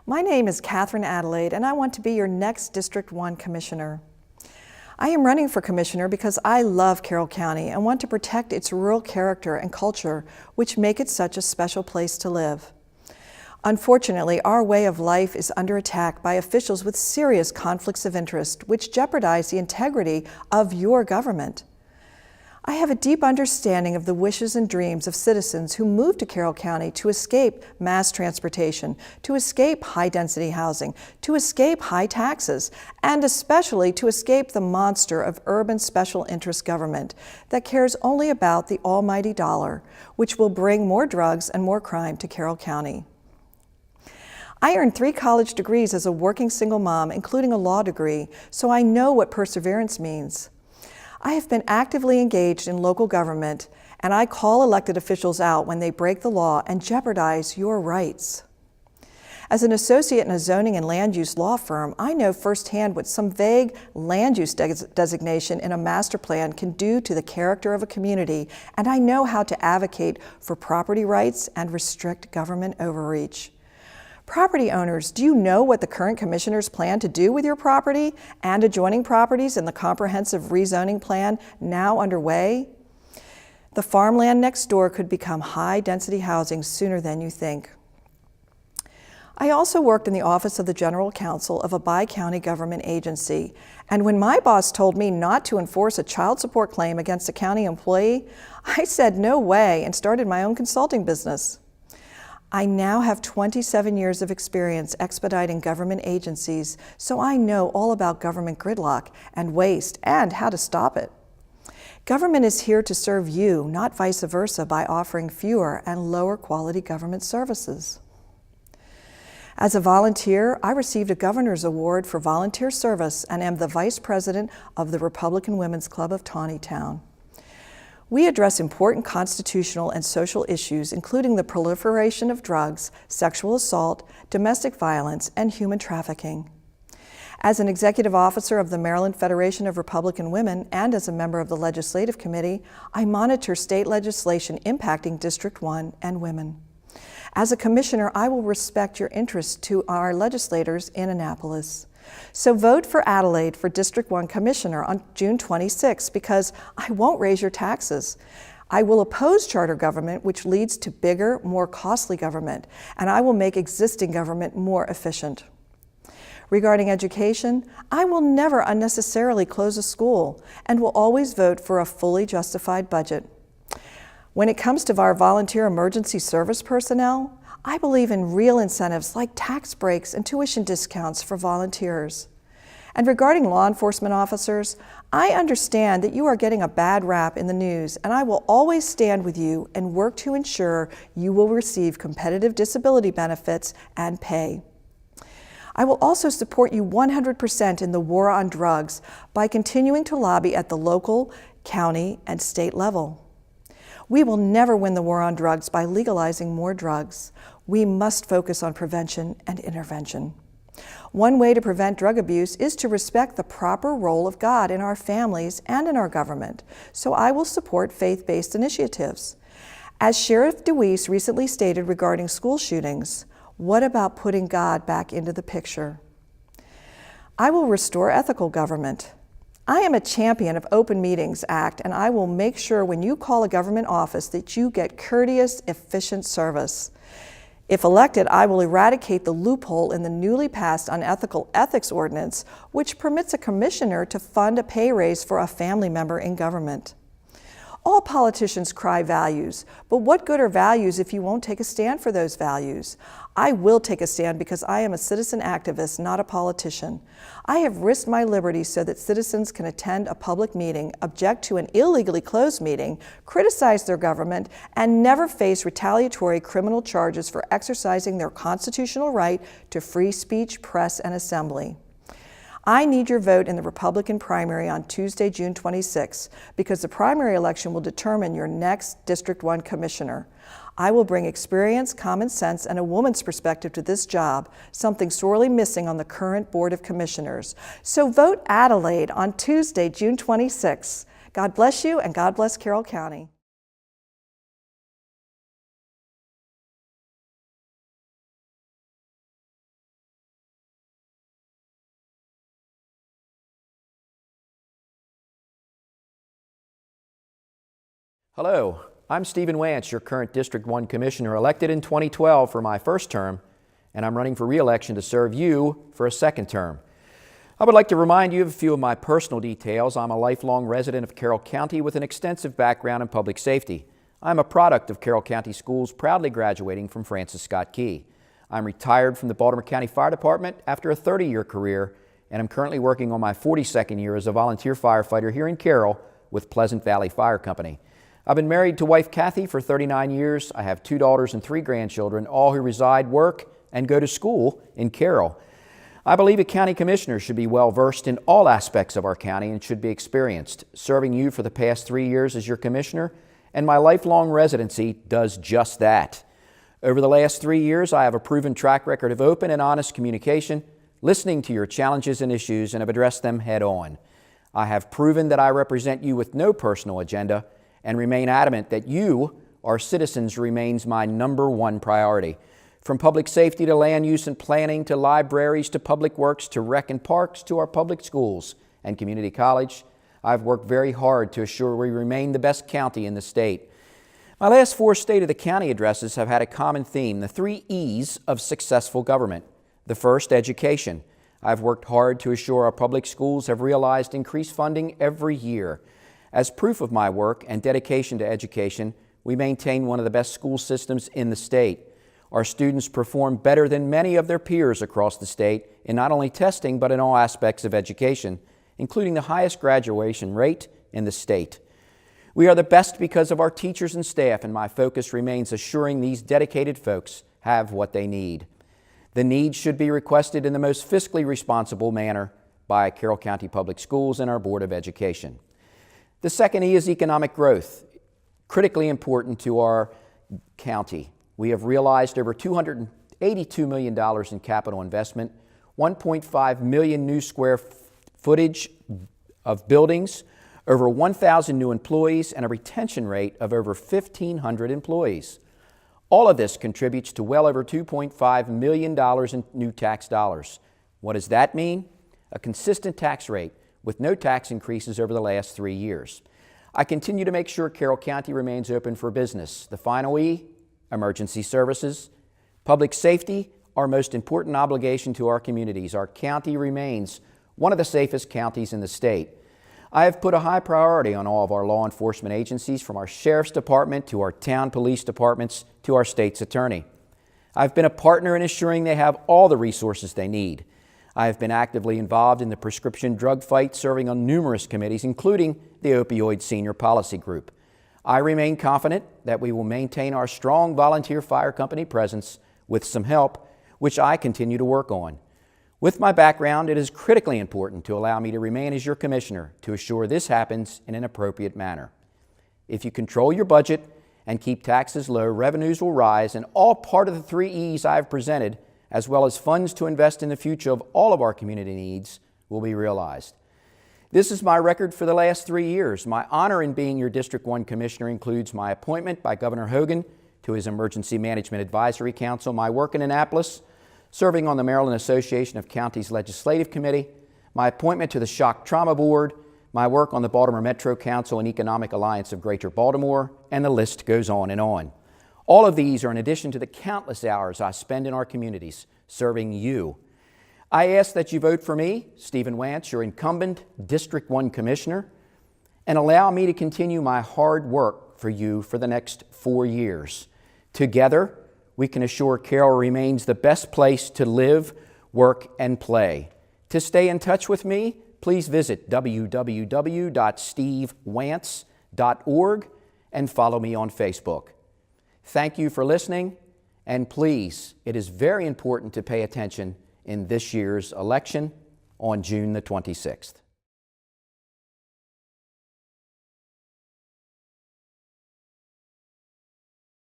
My name is Catherine Adelaide, and I want to be your next District 1 Commissioner. I am running for Commissioner because I love Carroll County and want to protect its rural character and culture, which make it such a special place to live. Unfortunately, our way of life is under attack by officials with serious conflicts of interest, which jeopardize the integrity of your government. I have a deep understanding of the wishes and dreams of citizens who move to Carroll County to escape mass transportation, to escape high-density housing, to escape high taxes, and especially to escape the monster of urban special interest government that cares only about the almighty dollar, which will bring more drugs and more crime to Carroll County. I earned 3 college degrees as a working single mom, including a law degree, so I know what perseverance means. I have been actively engaged in local government, and I call elected officials out when they break the law and jeopardize your rights. As an associate in a zoning and land use law firm, I know firsthand what some vague land use designation in a master plan can do to the character of a community, and I know how to advocate for property rights and restrict government overreach. Property owners, do you know what the current commissioners plan to do with your property and adjoining properties in the comprehensive rezoning plan now underway? The farmland next door could become high-density housing sooner than you think. I also worked in the office of the General Counsel of a bi-county government agency, and when my boss told me not to enforce a child support claim against a county employee, I said no way and started my own consulting business. I now have 27 years of experience expediting government agencies, so I know all about government gridlock and waste and how to stop it. Government is here to serve you, not vice versa, by offering fewer and lower quality government services. As a volunteer, I received a Governor's Award for volunteer service and am the Vice President of the Republican Women's Club of Taneytown. We address important constitutional and social issues, including the proliferation of drugs, sexual assault, domestic violence, and human trafficking. As an executive officer of the Maryland Federation of Republican Women and as a member of the Legislative Committee, I monitor state legislation impacting District 1 and women. As a commissioner, I will respect your interests to our legislators in Annapolis. So vote for Adelaide for District 1 Commissioner on June 26 because I won't raise your taxes. I will oppose charter government, which leads to bigger, more costly government, and I will make existing government more efficient. Regarding education, I will never unnecessarily close a school and will always vote for a fully justified budget. When it comes to our volunteer emergency service personnel, I believe in real incentives like tax breaks and tuition discounts for volunteers. And regarding law enforcement officers, I understand that you are getting a bad rap in the news, and I will always stand with you and work to ensure you will receive competitive disability benefits and pay. I will also support you 100% in the war on drugs by continuing to lobby at the local, county, and state level. We will never win the war on drugs by legalizing more drugs. We must focus on prevention and intervention. One way to prevent drug abuse is to respect the proper role of God in our families and in our government, so I will support faith-based initiatives. As Sheriff DeWeese recently stated regarding school shootings, what about putting God back into the picture? I will restore ethical government. I am a champion of Open Meetings Act, and I will make sure when you call a government office that you get courteous, efficient service. If elected, I will eradicate the loophole in the newly passed unethical ethics ordinance, which permits a commissioner to fund a pay raise for a family member in government. All politicians cry values, but what good are values if you won't take a stand for those values? I will take a stand because I am a citizen activist, not a politician. I have risked my liberty so that citizens can attend a public meeting, object to an illegally closed meeting, criticize their government, and never face retaliatory criminal charges for exercising their constitutional right to free speech, press, and assembly. I need your vote in the Republican primary on Tuesday, June 26, because the primary election will determine your next District 1 Commissioner. I will bring experience, common sense, and a woman's perspective to this job, something sorely missing on the current Board of Commissioners. So vote Adelaide on Tuesday, June 26. God bless you, and God bless Carroll County. Hello, I'm Stephen Vance, your current District 1 Commissioner, elected in 2012 for my first term, and I'm running for re-election to serve you for a second term. I would like to remind you of a few of my personal details. I'm a lifelong resident of Carroll County with an extensive background in public safety. I'm a product of Carroll County Schools, proudly graduating from Francis Scott Key. I'm retired from the Baltimore County Fire Department after a 30-year career, and I'm currently working on my 42nd year as a volunteer firefighter here in Carroll with Pleasant Valley Fire Company. I've been married to wife Kathy for 39 years. I have 2 daughters and 3 grandchildren, all who reside, work, and go to school in Carroll. I believe a county commissioner should be well versed in all aspects of our county and should be experienced. Serving you for the past 3 years as your commissioner and my lifelong residency does just that. Over the last 3 years, I have a proven track record of open and honest communication, listening to your challenges and issues, and have addressed them head on. I have proven that I represent you with no personal agenda and remain adamant that you, our citizens, remains my #1 priority. From public safety to land use and planning to libraries to public works to rec and parks to our public schools and community college, I've worked very hard to assure we remain the best county in the state. My last 4 State of the County addresses have had a common theme, the 3 E's of successful government. The first, education. I've worked hard to assure our public schools have realized increased funding every year. As proof of my work and dedication to education, we maintain one of the best school systems in the state. Our students perform better than many of their peers across the state in not only testing but in all aspects of education, including the highest graduation rate in the state. We are the best because of our teachers and staff, and my focus remains assuring these dedicated folks have what they need. The needs should be requested in the most fiscally responsible manner by Carroll County Public Schools and our Board of Education. The second E is economic growth, critically important to our county. We have realized over $282 million in capital investment, 1.5 million new square footage of buildings, over 1,000 new employees, and a retention rate of over 1,500 employees. All of this contributes to well over $2.5 million in new tax dollars. What does that mean? A consistent tax rate with no tax increases over the last 3 years. I continue to make sure Carroll County remains open for business. The final E, emergency services. Public safety, our most important obligation to our communities. Our county remains one of the safest counties in the state. I have put a high priority on all of our law enforcement agencies, from our sheriff's department to our town police departments to our state's attorney. I've been a partner in ensuring they have all the resources they need. I have been actively involved in the prescription drug fight, serving on numerous committees, including the Opioid Senior Policy Group. I remain confident that we will maintain our strong volunteer fire company presence with some help, which I continue to work on. With my background, it is critically important to allow me to remain as your commissioner to assure this happens in an appropriate manner. If you control your budget and keep taxes low, revenues will rise, and all part of the 3 E's I have presented, as well as funds to invest in the future of all of our community needs, will be realized. This is my record for the last 3 years. My honor in being your District 1 Commissioner includes my appointment by Governor Hogan to his Emergency Management Advisory Council, my work in Annapolis, serving on the Maryland Association of Counties Legislative Committee, my appointment to the Shock Trauma Board, my work on the Baltimore Metro Council and Economic Alliance of Greater Baltimore, and the list goes on and on. All of these are in addition to the countless hours I spend in our communities serving you. I ask that you vote for me, Stephen Vance, your incumbent District 1 Commissioner, and allow me to continue my hard work for you for the next 4 years. Together, we can assure Carroll remains the best place to live, work, and play. To stay in touch with me, please visit www.stevevance.org and follow me on Facebook. Thank you for listening, and please, it is very important to pay attention in this year's election on June the 26th.